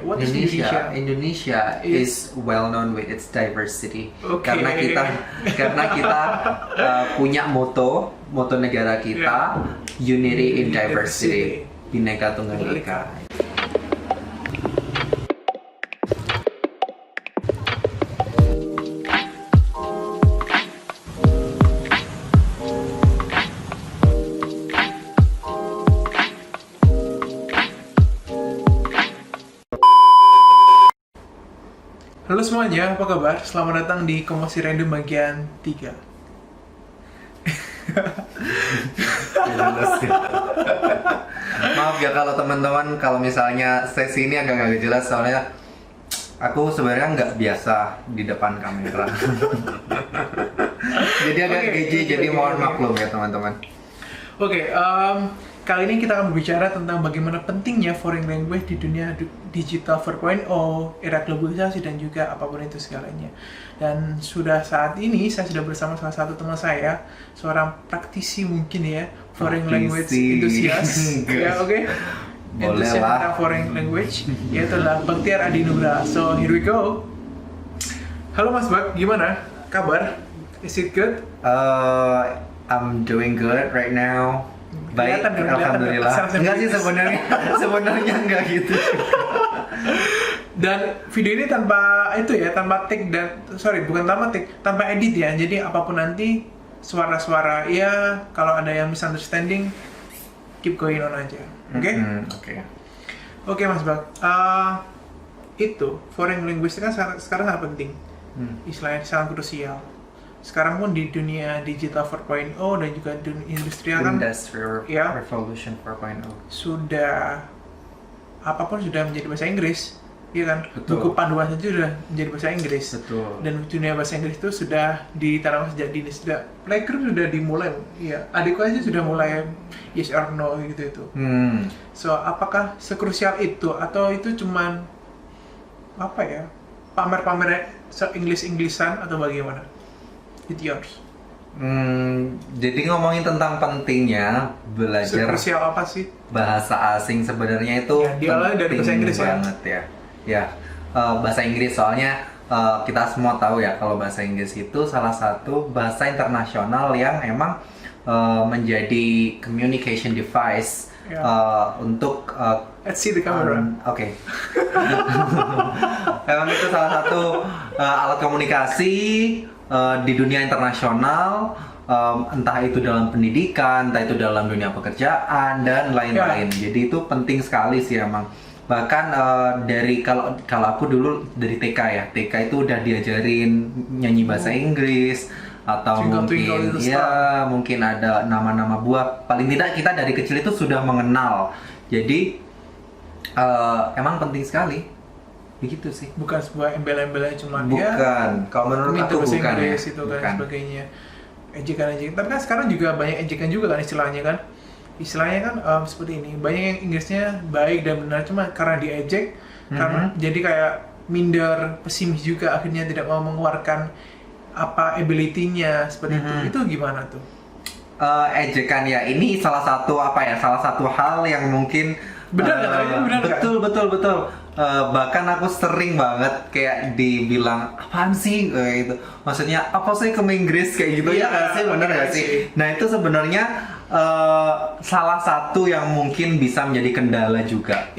What is Indonesia? Indonesia is well known with its diversity. Okay. Karena kita punya moto negara kita, Unity in Diversity, Bhinneka Tunggal Ika. Halo semuanya, apa kabar? Selamat datang di Komasi Random bagian 3. Maaf ya kalau teman-teman, kalau misalnya sesi ini agak jelas soalnya aku sebenarnya nggak biasa di depan kamera. Jadi agak jadi mohon maklum ya teman-teman. Oke, kali ini kita akan berbicara tentang bagaimana pentingnya foreign language di dunia digital 4.0, era globalisasi dan juga apapun itu segalanya. Dan sudah saat ini saya sudah bersama salah satu teman saya, seorang praktisi mungkin ya, foreign language enthusiast. Ya, oke. Boleh Enthusiast lah. tentang foreign language, yaitu adalah Baktiar Adi Nugra. So, here we go. Halo Mas Bak, gimana kabar? Is it good? I'm doing good right now. Baik, Kelihatan, alhamdulillah. kelihatan. Enggak sih sebenarnya enggak gitu. Dan video ini tanpa tanpa edit ya. Jadi apapun nanti suara-suara ya, kalau ada yang misunderstanding, keep going on aja. Oke? Oke. Oke Mas Bak. Itu foreign language kan sekarang sangat penting. Istilahnya sangat krusial. Sekarang pun di dunia digital 4.0 dan juga dunia industrial kan Industrial ya, Revolution 4.0 sudah apapun sudah menjadi bahasa Inggris, iya kan? Betul. Buku panduan saja sudah menjadi bahasa Inggris. Betul. Dan dunia bahasa Inggris itu sudah ditanam sejak dini, sudah playgroup sudah dimulai. Iya, adikku aja sudah mulai yes or no gitu itu. So, apakah sekrusial itu atau itu cuman apa ya? Pamer-pamer English-Englishan atau bagaimana? It's yours. Jadi ngomongin tentang pentingnya belajar Sekrusial apa sih? bahasa asing sebenarnya itu Ya, diawali dari bahasa Inggris ya. banget ya. Ya, bahasa Inggris soalnya kita semua tahu ya kalau bahasa Inggris itu salah satu bahasa internasional yang emang menjadi communication device Ya. untuk Let's see the camera. Oke. Emang itu salah satu alat komunikasi di dunia internasional, entah itu dalam pendidikan, entah itu dalam dunia pekerjaan dan lain-lain. Jadi itu penting sekali sih emang. Bahkan dari kalau aku dulu dari TK ya, TK itu udah diajarin nyanyi bahasa Inggris atau mungkin ada nama-nama buah. Paling tidak kita dari kecil itu sudah mengenal. Jadi emang penting sekali. Begitu sih. Bukan sebuah embel-embel yang cuma bukan. Kalau menurut aku bahasa bukan Inggris ya. itu kan sebagainya. Ejekan-ejekan. Tapi kan sekarang juga banyak ejekan juga kan istilahnya kan. Istilahnya kan seperti ini. Banyak yang Inggrisnya baik dan benar cuma karena diejek, karena jadi kayak minder, pesimis juga akhirnya tidak mau mengeluarkan apa ability-nya seperti itu. Itu gimana tuh? Ejekan ya. Ini salah satu hal yang mungkin benar kan? Betul. Bahkan aku sering banget kayak dibilang apaan sih gitu. Maksudnya apa sih ke Inggris kayak gitu ya nggak sih, bener nggak sih? Nah itu sebenarnya salah satu yang mungkin bisa menjadi kendala juga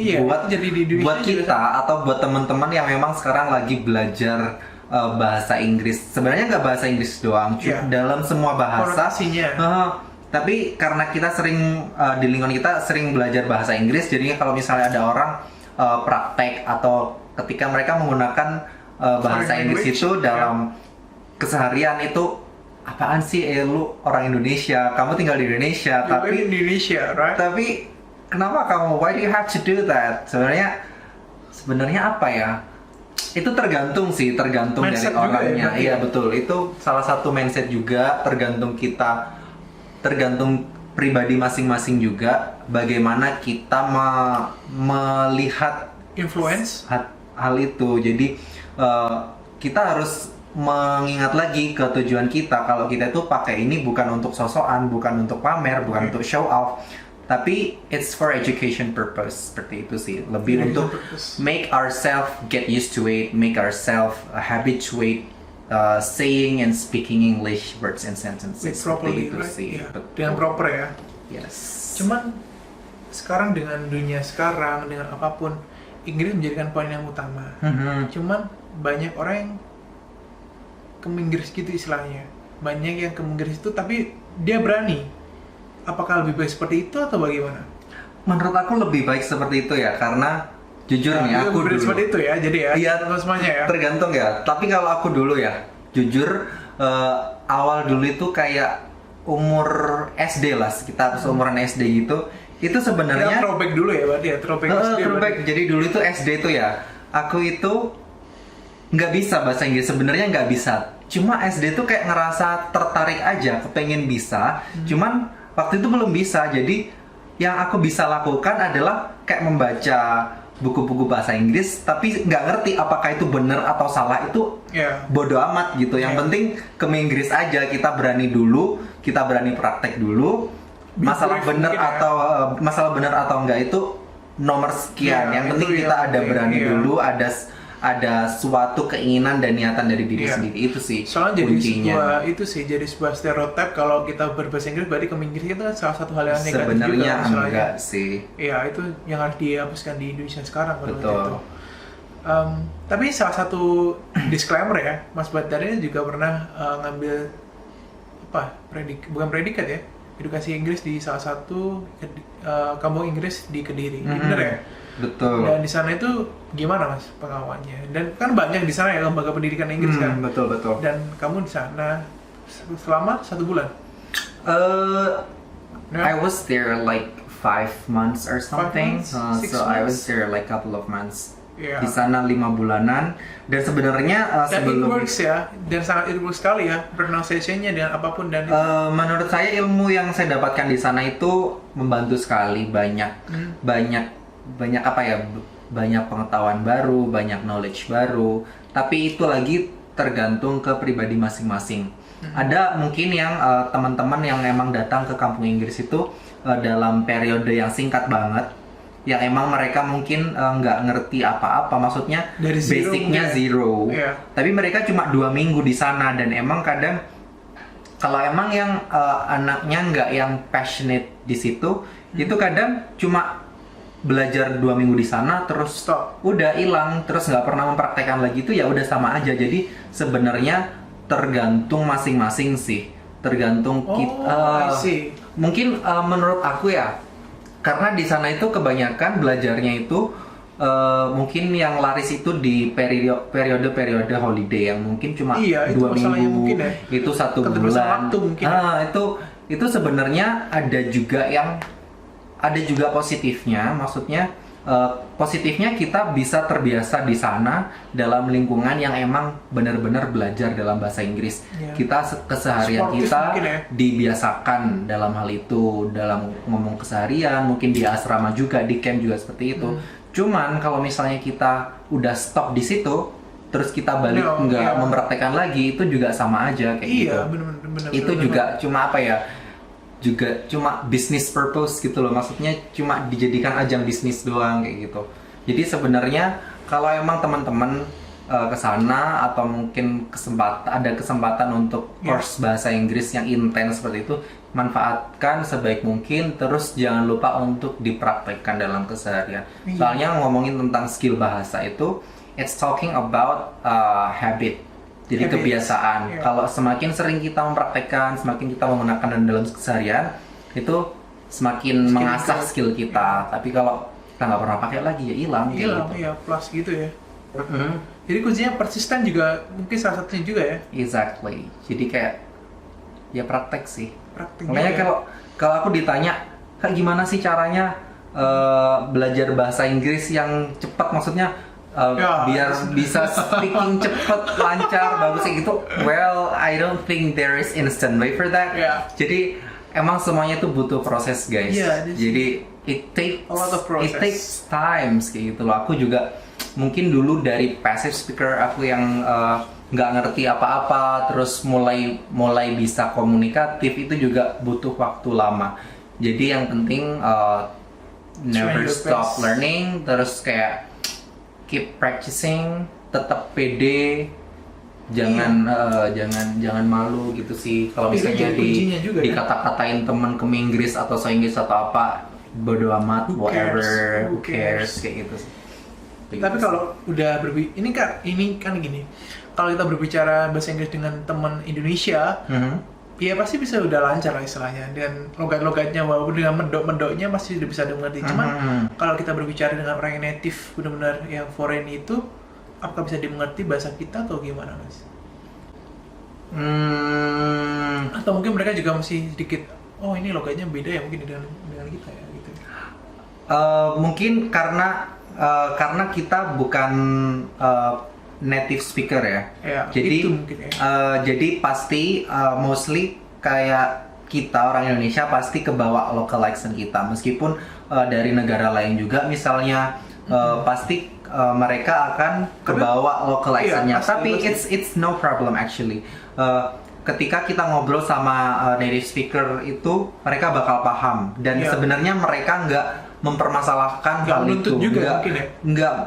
buat kita atau buat teman-teman yang memang sekarang lagi belajar bahasa Inggris. Sebenarnya nggak bahasa Inggris doang, dalam semua bahasa. Tapi karena kita sering di lingkungan kita sering belajar bahasa Inggris, jadinya kalau misalnya ada orang praktek atau ketika mereka menggunakan bahasa Inggris itu dalam keseharian itu apaan sih lu orang Indonesia, kamu tinggal di Indonesia, tapi Indonesia, right? Tapi kenapa kamu, why do you have to do that? Sebenarnya apa ya? Itu tergantung mindset dari orangnya. Ya, iya betul, itu salah satu mindset juga, tergantung pribadi masing-masing juga, bagaimana kita melihat influence hal itu. Jadi kita harus mengingat lagi ke tujuan kita. Kalau kita itu pakai ini bukan untuk sosokan, bukan untuk pamer, bukan untuk show off, tapi it's for education purpose seperti itu sih, lebih Education untuk purpose. make ourselves get used to it, make ourselves habituate saying and speaking English words and sentences With seperti properly, itu right? sih. Iya, Betul. dengan proper ya. Yes. Cuman sekarang dengan dunia sekarang, dengan apapun, Inggris menjadikan poin yang utama. Mhm. Cuman banyak orang yang ke Inggris gitu istilahnya. Banyak yang ke Inggris itu tapi dia berani. Apakah lebih baik seperti itu atau bagaimana? Menurut aku lebih baik seperti itu ya, karena jujur nih Itu aku lebih dulu. seperti itu ya, jadi ya. Iya, teman semuanya ya. tergantung ya. Tapi kalau aku dulu ya, jujur awal dulu itu kayak umur SD lah, sekitar seumuran SD gitu. Itu Ya, sebenarnya throwback dulu ya, berarti ya throwback SD. throwback. berarti. Jadi dulu itu SD itu ya, aku itu nggak bisa bahasa Inggris, sebenarnya nggak bisa. Cuma SD tuh kayak ngerasa tertarik aja, kepengen bisa. Cuman waktu itu belum bisa. Jadi yang aku bisa lakukan adalah kayak membaca buku-buku bahasa Inggris, tapi nggak ngerti apakah itu benar atau salah, itu Ya. bodo amat gitu. Yang Ya. penting ke Inggris aja, kita berani dulu, kita berani praktek dulu. Masalah Brave benar mungkin ya. atau masalah benar atau enggak itu nomor sekian. Ya, Yang penting itu kita yang ada penting, berani iya. dulu, ada suatu keinginan dan niatan dari diri Iya. sendiri, itu sih Soalnya jadi kuncinya. jadi sebuah stereotip kalau kita berbahasa Inggris berarti ke Inggris itu kan salah satu hal yang negatif Sebenarnya juga masalahnya. enggak sih. Iya, itu yang harus dihapuskan di Indonesia sekarang kalau Betul. itu. Tapi salah satu disclaimer ya, Mas Badar ini juga pernah ngambil bukan predikat ya, edukasi Inggris di salah satu kampung Inggris di Kediri, bener ya? Betul. Dan di sana itu gimana Mas pengawalannya? Dan kan banyak di sana ya lembaga pendidikan Inggris kan. Betul betul. Dan kamu di sana selama 1 bulan. I was there like 5 months or something. 5 months? 6 So I was months? there like couple of months. Iya. Di sana 5 bulanan, dan sebenarnya Dan it sebelum works ya, dan sangat it works sekali ya pronunciation-nya dan apapun dan menurut saya ilmu yang saya dapatkan di sana itu membantu sekali, banyak apa ya, banyak pengetahuan baru, banyak knowledge baru. Tapi itu lagi tergantung ke pribadi masing-masing. Ada mungkin yang teman-teman yang emang datang ke kampung Inggris itu dalam periode yang singkat banget, yang emang mereka mungkin nggak ngerti apa-apa, maksudnya Dari zero basicnya mungkin ya? zero. Iya. Tapi mereka cuma 2 minggu di sana, dan emang kadang kalau emang yang anaknya nggak yang passionate di situ, itu kadang cuma belajar 2 minggu di sana terus Stop. udah hilang, terus nggak pernah mempraktekkan lagi, itu ya udah sama aja. Jadi sebenarnya tergantung masing-masing sih, tergantung I see. mungkin menurut aku ya, karena di sana itu kebanyakan belajarnya itu mungkin yang laris itu di periode holiday yang mungkin cuma Iya, itu 2 masalahnya minggu, mungkin ya. itu 1 Keterbatasan bulan. waktu mungkin ya. Itu sebenarnya ada juga positifnya, maksudnya positifnya kita bisa terbiasa di sana dalam lingkungan yang emang benar-benar belajar dalam bahasa Inggris. Ya. Kita keseharian Sportif kita mungkin ya. dibiasakan dalam hal itu, dalam ngomong keseharian, mungkin di asrama juga, di camp juga seperti itu. Cuman kalau misalnya kita udah stop di situ, terus kita balik nggak mempraktekkan lagi, itu juga sama aja kayak gitu. Iya, benar. Itu juga cuma apa ya? Juga cuma business purpose gitu loh, maksudnya cuma dijadikan ajang bisnis doang kayak gitu. Jadi sebenarnya kalau emang teman-teman ke sana atau mungkin ada kesempatan untuk course bahasa Inggris yang intens seperti itu, manfaatkan sebaik mungkin, terus jangan lupa untuk dipraktekkan dalam keseharian. Soalnya ngomongin tentang skill bahasa itu, it's talking about habit. Jadi kebiasaan. Kalau semakin sering kita mempraktekkan, semakin kita menggunakan dalam keseharian, itu semakin mengasah skill kita. Tapi kalau kita nggak pernah pakai lagi, ya hilang. Hilang, gitu. ya plus gitu ya. Jadi kuncinya persisten juga mungkin salah satunya juga ya. Exactly. Jadi kayak ya praktek sih. Praktek Makanya juga. kalau aku ditanya, Kak gimana sih caranya belajar bahasa Inggris yang cepat, maksudnya biar bisa speaking cepet, lancar, bagus kayak gitu. Well, I don't think there is instant way for that. Yeah. Jadi emang semuanya tuh butuh proses, guys. Yeah, Jadi it takes a lot of process. it takes times kayak gitu loh. Aku juga mungkin dulu dari passive speaker aku yang nggak ngerti apa-apa, terus mulai bisa komunikatif, itu juga butuh waktu lama. Jadi yang penting never your stop best. learning, terus kayak keep practicing, tetap pede, jangan malu gitu sih. Kalau Itu misalnya jadi kuncinya juga, ya. dikata-katain teman ke Inggris atau so Inggris atau apa, bodo amat, Who cares? whatever, who Who cares? cares, kayak gitu sih. Kayak Tapi gitu kalau udah ini kan gini, kalau kita berbicara bahasa Inggris dengan teman Indonesia, sih. Mhm. ya pasti bisa udah lancar lah istilahnya, dan logat-logatnya walaupun dengan medok-medoknya pasti udah bisa dimengerti. Cuman kalau kita berbicara dengan orang yang native, benar-benar yang foreign itu, apakah bisa dimengerti bahasa kita atau gimana, Mas? Atau mungkin mereka juga masih sedikit, oh ini logatnya beda ya mungkin dengan kita ya gitu. Mungkin karena kita bukan native speaker ya. Ya, Jadi itu mungkin ya. jadi pasti mostly kayak kita orang Indonesia pasti kebawa local accent kita, meskipun dari negara lain juga misalnya pasti mereka akan kebawa local Iya, accentnya. pasti, Tapi pasti. it's no problem actually. Ketika kita ngobrol sama native speaker itu mereka bakal paham, dan Iya. sebenarnya mereka nggak mempermasalahkan Nggak hal menuntut itu, juga mungkin ya?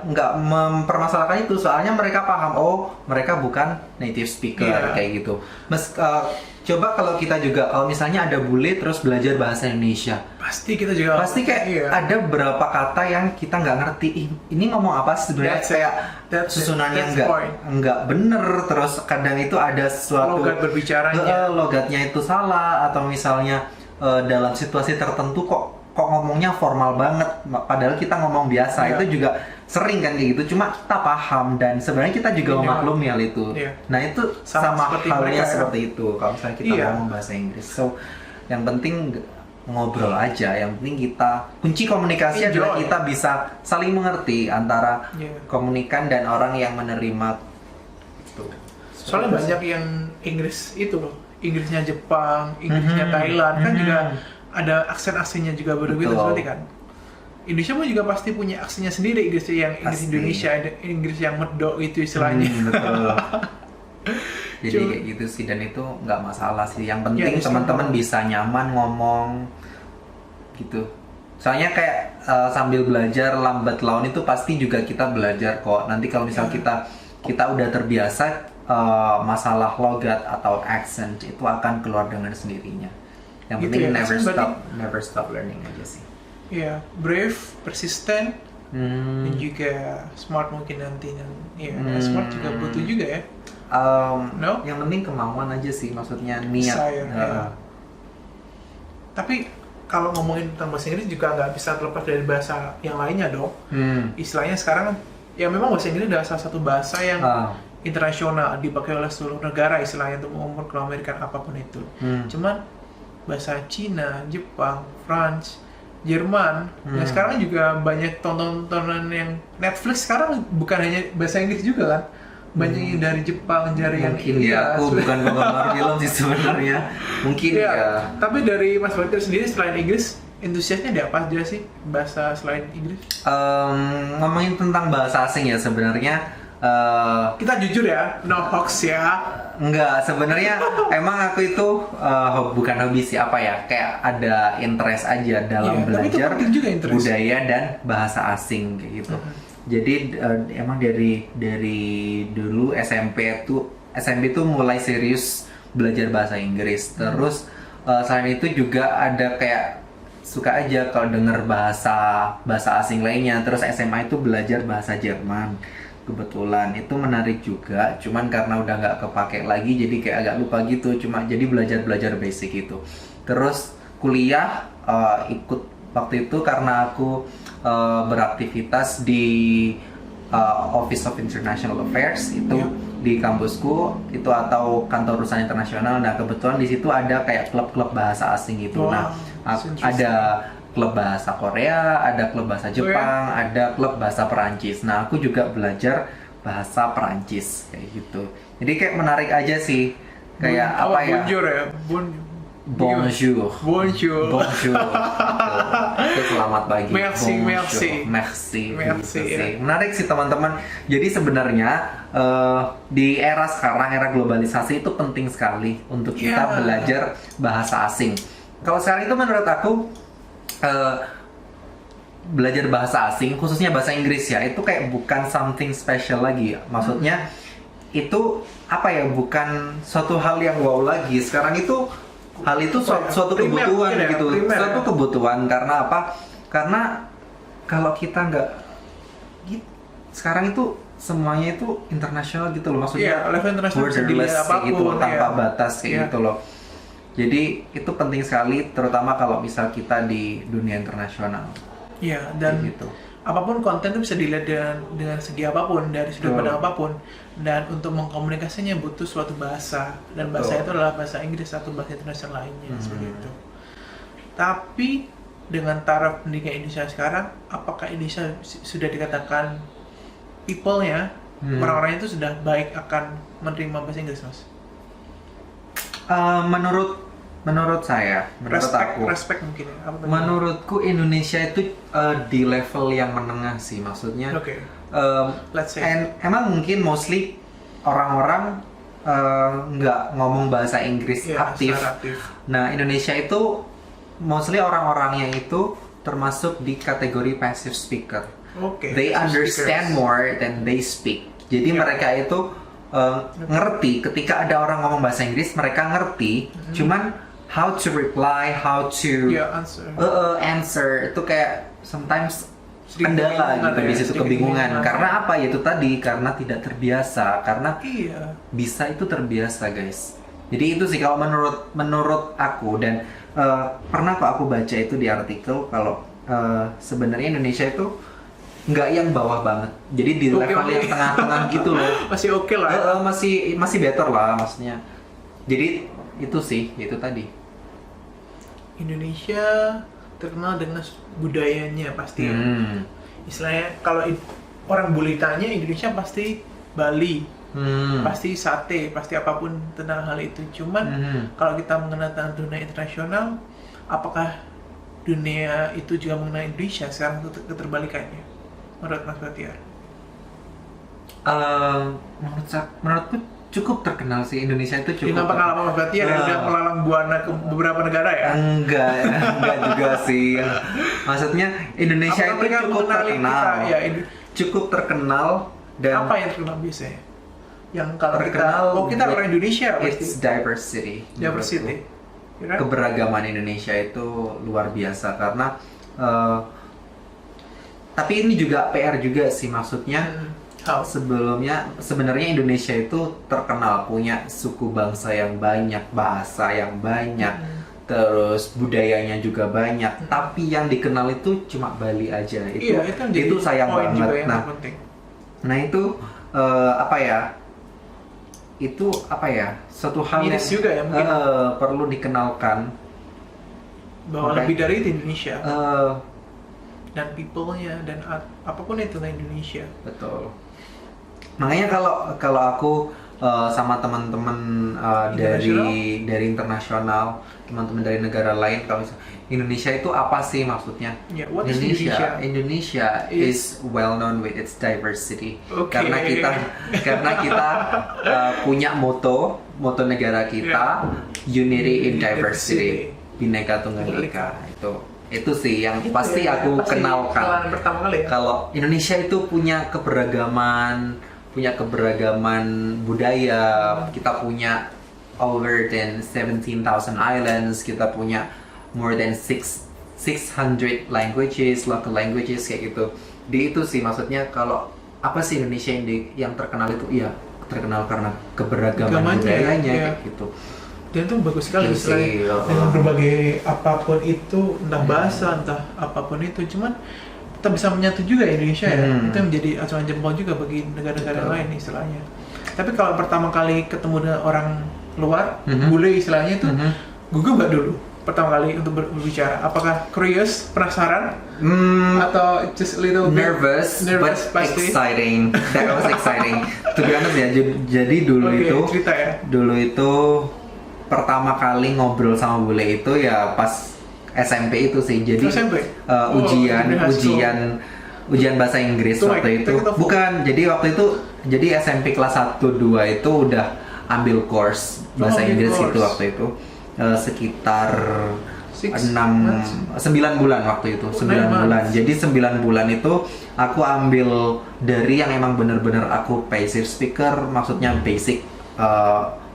nggak mempermasalahkan itu, soalnya mereka paham, oh mereka bukan native speaker, Iya. kayak gitu. Coba kalau kita juga, kalau misalnya ada bule terus belajar bahasa Indonesia, Pasti kita juga pasti kayak iya. ada beberapa kata yang kita nggak ngerti. Ih, ini ngomong apa sebenarnya, That's it. kayak That's it. susunannya That's point. nggak bener, terus kadang itu ada suatu Logat berbicaranya. logatnya itu salah, atau misalnya dalam situasi tertentu kok ngomongnya formal banget, padahal kita ngomong biasa. Iya. Itu juga sering kan kayak gitu, cuma kita paham dan sebenarnya kita juga Iya. memaklumi hal itu. Iya. Nah itu Sama sama seperti halnya mereka, ya. seperti itu kalau misalnya kita Iya. ngomong bahasa Inggris. So yang penting ngobrol aja, yang penting kita kunci komunikasi adalah Enjoy. kita bisa saling mengerti antara Iya. komunikan dan orang yang menerima itu. Soalnya banyak yang Inggris itu loh, Inggrisnya Jepang, Inggrisnya Mhm. Thailand kan Mhm. juga ada aksen-aksennya juga berbeda Betul. seperti kan. Indonesia pun juga pasti punya aksennya sendiri, Inggris yang Inggris Pasti. Indonesia, ada Inggris yang medok itu istilahnya. Betul. Jadi Cuma- kayak gitu sih, dan itu nggak masalah sih. Yang penting Ya, it's teman-teman normal. bisa nyaman ngomong gitu. Soalnya kayak sambil belajar lambat laun itu pasti juga kita belajar kok. Nanti kalau misal Ya. kita udah terbiasa, masalah logat atau accent itu akan keluar dengan sendirinya. Yang Gitu penting ya, never berarti- stop learning aja sih. Iya, brave, persisten, Hmm. dan juga smart mungkin nantinya. Iya, Hmm. smart juga butuh juga ya. No? Yang penting kemauan aja sih, maksudnya niat. Desire, Nah, ya. Tapi kalau ngomongin tentang bahasa Inggris juga nggak bisa terlepas dari bahasa yang lainnya dong. Istilahnya sekarang ya memang bahasa Inggris adalah salah satu bahasa yang Ah, internasional, dipakai oleh seluruh negara istilahnya untuk memproklamasikan apapun itu. Cuman bahasa Cina, Jepang, France, Jerman, yang sekarang juga banyak tontonan yang Netflix sekarang bukan hanya bahasa Inggris juga kan, banyak yang dari Jepang, dari yang mungkin ya, aku bukan penggemar film sih sebenarnya. Mungkin Iya, ya. tapi dari Mas Walter sendiri selain Inggris, entusiasnya di apa aja sih bahasa selain Inggris? Ngomongin tentang bahasa asing ya sebenarnya. Kita jujur ya, no hoax ya. Enggak, sebenarnya emang aku itu bukan hobi sih, apa ya, kayak ada interest aja dalam Iya, tapi itu belajar penting juga interest. budaya dan bahasa asing kayak gitu. Jadi emang dari dulu SMP tuh mulai serius belajar bahasa Inggris. Terus selain itu juga ada kayak suka aja kalau denger bahasa asing lainnya. Terus SMA itu belajar bahasa Jerman. Kebetulan itu menarik juga, cuman karena udah nggak kepake lagi jadi kayak agak lupa gitu, cuma jadi belajar basic itu. Terus kuliah ikut waktu itu karena aku beraktivitas di Office of International Affairs itu di kampusku itu, atau kantor urusan internasional. Nah kebetulan di situ ada kayak klub-klub bahasa asing gitu. Wow, Nah that's interesting. ada klub bahasa Korea, ada klub bahasa Jepang, ada klub bahasa Perancis. Nah, aku juga belajar bahasa Perancis kayak gitu. Jadi kayak menarik aja sih. Kayak apa ya? Bonjour ya, Bonjour. Bonjour. Bonjour. Itu selamat pagi. Merci, Bonjour. merci. Merci. Merci, gitu ya. sih. Menarik sih teman-teman. Jadi sebenarnya di era sekarang, era globalisasi itu penting sekali untuk kita Yeah. belajar bahasa asing. kalau sekarang itu menurut aku eh, belajar bahasa asing, khususnya bahasa Inggris ya, itu kayak bukan something special lagi ya. Maksudnya itu apa ya, bukan suatu hal yang wow lagi. Sekarang itu hal itu suatu Primer, kebutuhan ya, gitu, primer, suatu ya. kebutuhan. Karena apa? Karena kalau kita nggak sekarang itu semuanya itu internasional gitu loh, maksudnya Iya, level internasional bisa borderless dilihat kayak gitu loh, apapun, tanpa ya. batas kayak Iya. gitu loh. Jadi itu penting sekali, terutama kalau misal kita di dunia internasional. Iya, dan Kayak gitu. apapun konten itu bisa dilihat dengan segi apapun, dari sudut Betul. pandang apapun. Dan untuk mengkomunikasinya butuh suatu bahasa, dan bahasa Betul. itu adalah bahasa Inggris atau bahasa internasional lainnya, seperti Hmm. itu. Tapi dengan taraf pendidikan Indonesia sekarang, apakah Indonesia sudah dikatakan people-nya, orang-orangnya itu sudah baik akan menerima bahasa Inggris, Mas? Menurut saya, menurut aku, Respect mungkin ya? Apa bagaimana? menurutku Indonesia itu di level yang menengah sih, maksudnya. Oke, let's say. Emang mungkin mostly orang-orang nggak ngomong bahasa Inggris Iya, aktif. secara aktif. Nah, Indonesia itu mostly orang-orangnya itu termasuk di kategori passive speaker. Oke. They passive understand speakers. more than they speak. Jadi Iya. mereka itu ngerti ketika ada orang ngomong bahasa Inggris, mereka ngerti. Cuman how to reply, how to Iya, answer. answer itu kayak sometimes Sedikit kendala kebingungan gitu ya, di situ, sedikit kebingungan. kebingungan. Karena apa ya, itu tadi, karena tidak terbiasa, karena Iya. bisa itu terbiasa guys. Jadi itu sih kalau menurut aku, dan pernah kok aku baca itu di artikel kalau sebenarnya Indonesia itu nggak yang bawah banget, jadi di Oke, level oke. yang tengah-tengah gitu loh. Masih oke lah. Masih better lah maksudnya. Jadi itu sih, itu tadi. Indonesia terkenal dengan budayanya pasti ya. Hmm. Istilahnya kalau orang bule tanya Indonesia pasti Bali, pasti sate, pasti apapun tentang hal itu. Cuman kalau kita mengenal tentang dunia internasional, apakah dunia itu juga mengenal Indonesia? Sekarang itu keterbalikannya. Menurut Mas Batiar. Menurutku cukup terkenal sih, Indonesia itu cukup. Dengan pengalaman Mas Batiar yang udah melalang buana ke beberapa negara ya. Enggak juga sih. Maksudnya Indonesia Apakah itu mereka cukup mengenali terkenal. kita, ya, Cukup terkenal dan apa yang terkenal biasanya? Yang kalau terkenal kita orang Indonesia its pasti diversity. diversity. menurutku. Ya kan? Keberagaman Indonesia itu luar biasa karena tapi ini juga PR juga sih, maksudnya How? sebenarnya Indonesia itu terkenal punya suku bangsa yang banyak, bahasa yang banyak, terus budayanya juga banyak. Tapi yang dikenal itu cuma Bali aja. Iya, itu yang jadi sayang poin juga banget. yang Nah, penting. nah itu apa ya? Itu apa ya? Suatu hal Miris yang juga ya, mungkin. perlu dikenalkan. Bahwa Oke. lebih dari itu Indonesia Eh, dan people-nya dan apapun itu tentang Indonesia. Betul. Makanya kalau aku sama teman-teman dari internasional, teman-teman dari negara lain, kalau Indonesia itu apa sih maksudnya? Ya, what is Indonesia? Indonesia is well known with its diversity. Oke. Karena kita punya moto negara kita, unity in diversity, bineka tunggal ika. Itu sih yang pasti ya, aku pasti kenalkan. kenalan pertama kali ya. Kalau Indonesia itu punya keberagaman budaya, kita punya over than 17,000 islands, kita punya more than 600 languages, local languages kayak gitu. Di itu sih maksudnya, kalau apa sih Indonesia yang terkenal itu, ya terkenal karena keberagaman budayanya ya. kayak gitu. Dan itu bagus sekali Iya sih, istilahnya, dengan berbagai apapun itu, entah bahasa, entah apapun itu, cuman kita bisa menyatu juga Indonesia ya. Itu yang menjadi acuan jempol juga bagi negara-negara lain istilahnya. Tapi kalau pertama kali ketemu dengan orang luar, bule istilahnya itu, gugup nggak dulu pertama kali untuk berbicara? Apakah curious, penasaran, atau just a little bit nervous but pasti? exciting. That was exciting. To be honest ya, jadi dulu Oke, itu cerita ya. dulu itu pertama kali ngobrol sama bule itu ya pas SMP itu sih. Jadi SMP? ujian bahasa Inggris Itu waktu itu. TOEFL? Bukan, jadi SMP kelas 1 2 itu udah ambil course bahasa ambil Inggris course. itu waktu itu. Sekitar 6 months? 9 bulan waktu itu, 9 bulan. Jadi 9 bulan itu aku ambil dari yang emang bener-bener aku passive speaker, maksudnya basic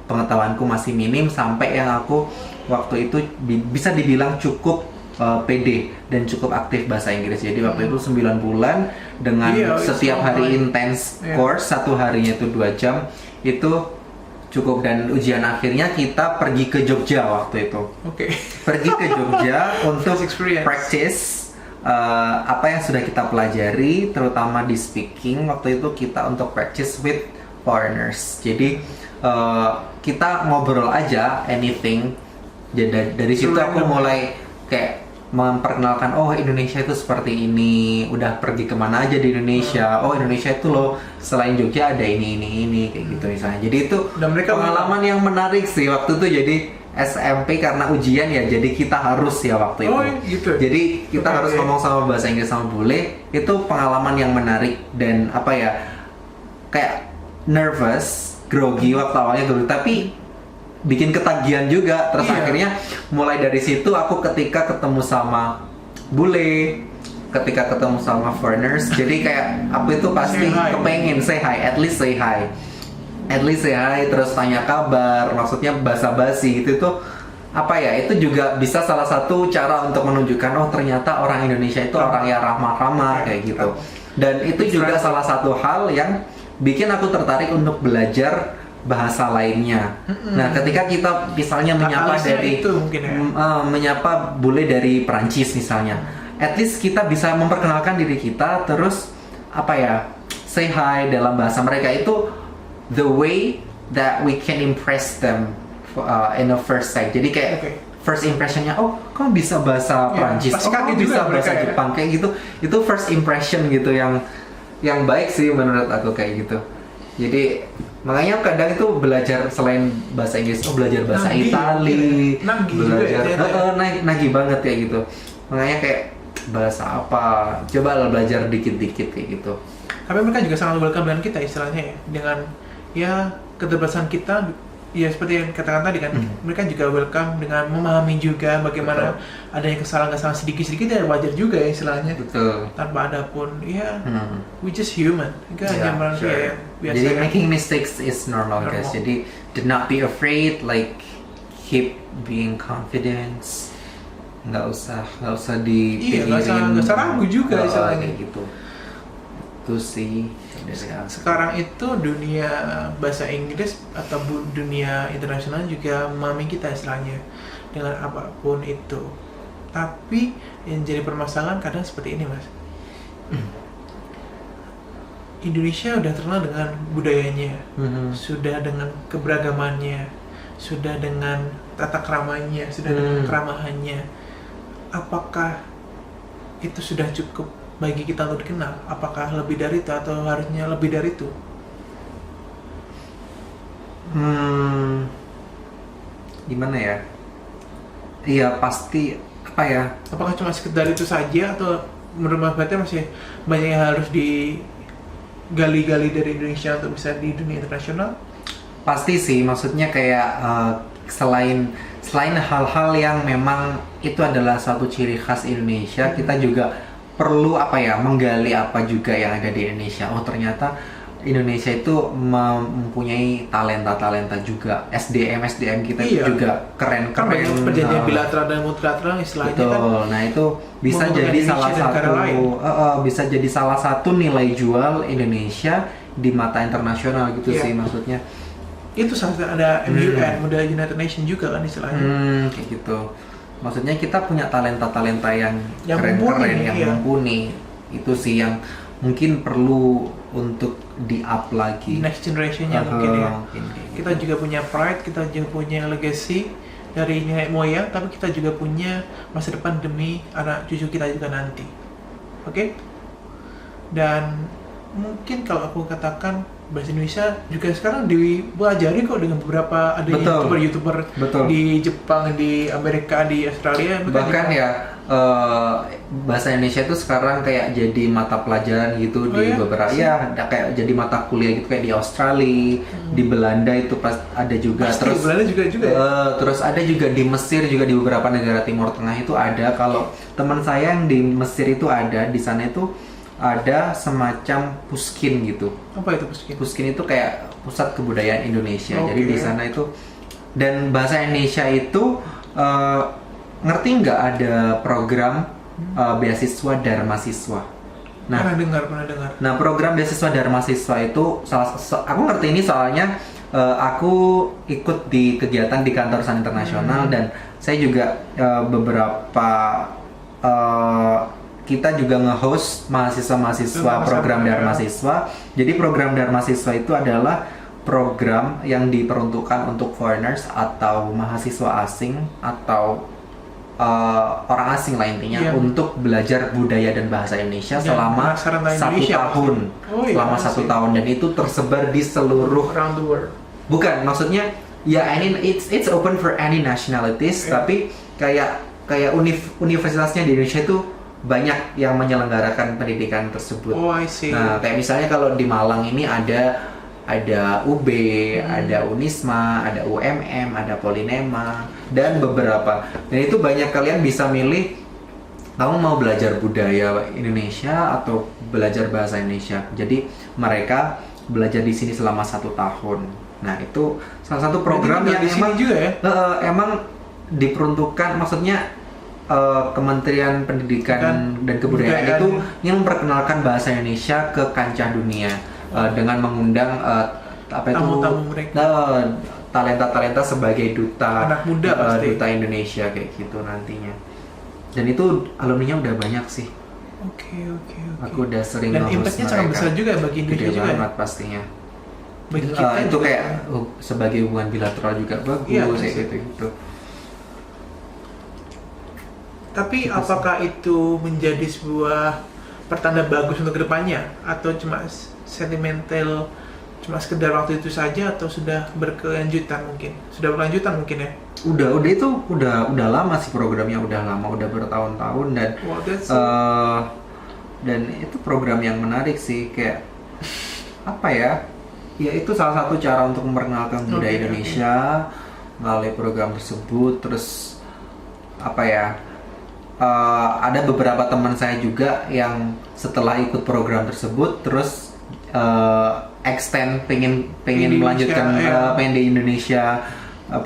pengetahuanku masih minim, sampai yang aku waktu itu bisa dibilang cukup pede dan cukup aktif bahasa Inggris. Jadi waktu itu 9 bulan dengan setiap hari intens course, satu harinya itu 2 jam, itu cukup. Dan ujian akhirnya kita pergi ke Jogja waktu itu. Pergi ke Jogja untuk practice apa yang sudah kita pelajari, terutama di speaking. Waktu itu kita untuk practice with foreigners. Jadi kita ngobrol aja anything. Jadi dari situ aku mulai kayak memperkenalkan, oh Indonesia itu seperti ini, udah pergi kemana aja di Indonesia, oh Indonesia itu loh selain Jogja ada ini kayak gitu misalnya. Jadi itu pengalaman yang menarik sih waktu itu. Jadi SMP karena ujian ya, jadi kita harus ya waktu itu. Gitu. Jadi kita harus ngomong sama bahasa Inggris sama bule. Itu pengalaman yang menarik dan apa ya, kayak nervous, grogi waktu awalnya dulu, tapi bikin ketagihan juga. Terus akhirnya mulai dari situ aku ketika ketemu sama bule, ketika ketemu sama foreigners, jadi kayak aku itu pasti kepengen say hi, at least say hi, terus tanya kabar, maksudnya basa-basi. Itu tuh apa ya, itu juga bisa salah satu cara untuk menunjukkan, oh ternyata orang Indonesia itu orang yang ramah-ramah kayak gitu. Dan itu juga salah satu hal yang bikin aku tertarik untuk belajar bahasa lainnya. Nah, ketika kita misalnya menyapa dari menyapa bule dari Perancis misalnya, at least kita bisa memperkenalkan diri kita, terus apa ya, say hi dalam bahasa mereka. Itu the way that we can impress them in the first sight. Jadi kayak first impressionnya, oh kamu bisa bahasa Perancis, oh kamu bisa bahasa Jepang kayak gitu. Itu first impression gitu yang baik sih menurut aku kayak gitu. Jadi makanya kadang itu belajar selain bahasa Inggris, belajar bahasa Itali, belajar nagih banget kayak gitu. Makanya kayak bahasa apa, coba lah belajar dikit-dikit kayak gitu. Tapi mereka juga sangat welcome dengan kita istilahnya ya, dengan ya keterbatasan kita. Ya seperti yang katakan tadi kan, mereka juga welcome dengan memahami juga bagaimana adanya kesalahan-kesalahan sedikit-sedikit ya, wajar juga ya istilahnya. Betul. Tanpa ada pun, we just human. Kita hanya manusia yang biasa. Jadi making mistakes is normal guys. Jadi do not be afraid, like keep being confident. Nggak usah dipikirin. Nggak usah ragu juga istilahnya. Gitu. Itu sih. Sekarang itu dunia bahasa Inggris atau dunia internasional juga memahami kita istilahnya dengan apapun itu. Tapi yang jadi permasalahan kadang seperti ini mas, Indonesia udah terkenal dengan budayanya, sudah dengan keberagamannya, sudah dengan tata keramanya, sudah dengan keramahannya. Apakah itu sudah cukup bagi kita untuk dikenal? Apakah lebih dari itu atau harusnya lebih dari itu? Gimana ya? Iya pasti apa ya? Apakah cuma sekedar itu saja atau menurut Mas Bate masih banyak yang harus digali-gali dari Indonesia untuk bisa di dunia internasional? Pasti sih, maksudnya kayak selain hal-hal yang memang itu adalah suatu ciri khas Indonesia, kita juga perlu apa ya, menggali apa juga yang ada di Indonesia. Oh ternyata Indonesia itu mempunyai talenta juga, SDM kita juga keren. Perjanjian bilateral dan multilateral istilahnya. Betul. Kan, nah itu bisa jadi salah satu nilai jual Indonesia di mata internasional gitu sih maksudnya. Itu ada MUN, model United Nations juga kan istilahnya. Kayak gitu. Maksudnya kita punya talenta-talenta yang keren-keren, yang mumpuni. Itu sih yang mungkin perlu untuk di-up lagi. Next generation-nya mungkin ya. Kita juga punya pride, kita juga punya legacy dari nenek moyang, tapi kita juga punya masa depan demi anak cucu kita juga nanti. Oke? Dan mungkin kalau aku katakan bahasa Indonesia juga sekarang dipelajari kok dengan beberapa ada youtuber Betul. di Jepang, di Amerika, di Australia, bahkan ya bahasa Indonesia itu sekarang kayak jadi mata pelajaran gitu di beberapa kayak jadi mata kuliah gitu kayak di Australia, di Belanda itu pas ada juga. Pasti, terus Belanda juga terus ada juga di Mesir, juga di beberapa negara Timur Tengah itu ada. Kalau teman saya yang di Mesir itu ada, di sana itu ada semacam puskin gitu. Apa itu puskin? Puskin itu kayak pusat kebudayaan Indonesia. Okay. Jadi di sana itu, dan bahasa Indonesia itu ngerti nggak ada program beasiswa Dharma Siswa? Nah, pernah dengar. Nah, program beasiswa Dharma Siswa itu aku ngerti ini soalnya aku ikut di kegiatan di kantor San Internasional dan saya juga beberapa kita juga nge-host mahasiswa-mahasiswa program Dharma Siswa. Jadi program Dharma Siswa itu adalah program yang diperuntukkan untuk foreigners atau mahasiswa asing atau orang asing lah intinya untuk belajar budaya dan bahasa Indonesia selama 1 tahun. Selama 1 tahun, dan itu tersebar di seluruh around the world. Bukan, maksudnya ya it's open for any nationalities, tapi kayak universitasnya di Indonesia itu banyak yang menyelenggarakan pendidikan tersebut. Oh, I see. Nah, kayak misalnya kalau di Malang ini ada UB, ada Unisma, ada UMM, ada Polinema, dan beberapa. Dan itu banyak kalian bisa milih kamu mau belajar budaya Indonesia atau belajar bahasa Indonesia. Jadi mereka belajar di sini selama 1 tahun. Nah, itu salah satu program yang emang juga ya? Emang diperuntukkan, maksudnya Kementerian Pendidikan dan Kebudayaan itu ingin memperkenalkan bahasa Indonesia ke kancah dunia dengan mengundang tamu-tamu mereka, talenta-talenta sebagai duta anak muda pasti. Duta Indonesia kayak gitu nantinya. Dan itu alumninya udah banyak sih. Oke. Aku udah sering dan impactnya sangat besar juga bagi Indonesia juga. Banget pastinya. Bagi kita itu kayak sebagai hubungan bilateral juga bagus kayak gitu. Tapi apakah itu menjadi sebuah pertanda bagus untuk kedepannya, atau cuma sentimental, cuma sekedar waktu itu saja, atau sudah berkelanjutan mungkin? Sudah berlanjutan mungkin ya? Udah itu udah lama sih programnya, udah bertahun-tahun, dan dan itu program yang menarik sih, kayak apa ya? Ya itu salah satu cara untuk memperkenalkan budaya Indonesia melalui program tersebut. Terus apa ya? Ada beberapa teman saya juga yang setelah ikut program tersebut terus extend pengen melanjutkan pengen di Indonesia,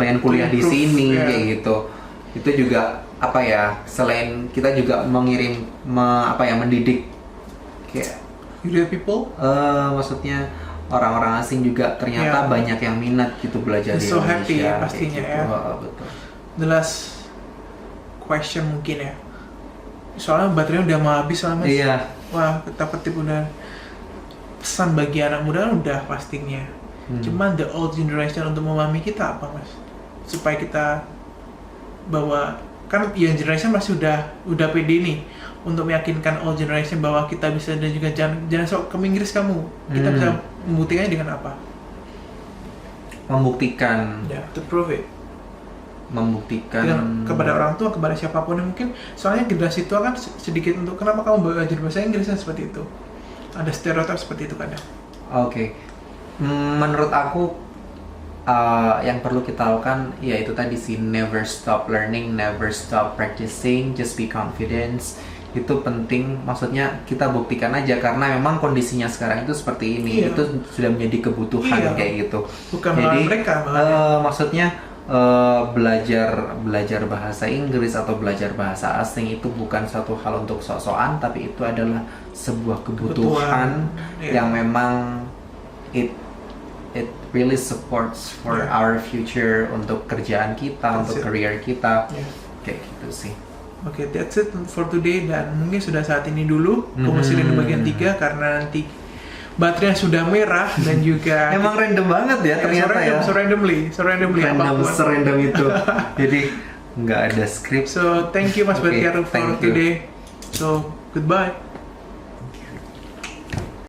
pengen kuliah di sini kayak gitu. Itu juga apa ya, selain kita juga mendidik kayak people, maksudnya orang-orang asing juga ternyata banyak yang minat gitu belajar di Indonesia. Happy ya pastinya gitu. Betul. The last question mungkin ya, soalnya baterainya udah mau habis soalnya mas. Iya. Wah, kita ketip udah. Pesan bagi anak muda kan udah pastinya. Cuman the old generation untuk memahami kita apa mas, supaya kita bahwa kan yang generation masih udah pede nih untuk meyakinkan old generation bahwa kita bisa, dan juga jangan sok ke Inggris kamu. Kita bisa membuktikannya dengan apa? Membuktikan. To prove it. Membuktikan kepada orang tua, kepada siapapun yang mungkin, soalnya generasi tua kan sedikit untuk kenapa kamu belajar bahasa Inggris, seperti itu, ada stereotip seperti itu kadang. Oke. Menurut aku yang perlu kita lakukan ya itu tadi sih, never stop learning, never stop practicing, just be confident. Itu penting, maksudnya kita buktikan aja karena memang kondisinya sekarang itu seperti ini. Itu sudah menjadi kebutuhan kayak gitu. Bukan jadi mereka maksudnya belajar bahasa Inggris atau belajar bahasa asing itu bukan satu hal untuk sok-sokan, tapi itu adalah sebuah kebutuhan yang memang it really supports for our future, untuk kerjaan kita, untuk career kita, kayak gitu sih. Oke, that's it for today, dan mungkin sudah saat ini dulu Komisi bagian 3 karena nanti baterainya sudah merah dan juga emang random banget ya ternyata so randomly serandom itu. Jadi nggak ada script. So thank you Mas Batiar for today. So goodbye.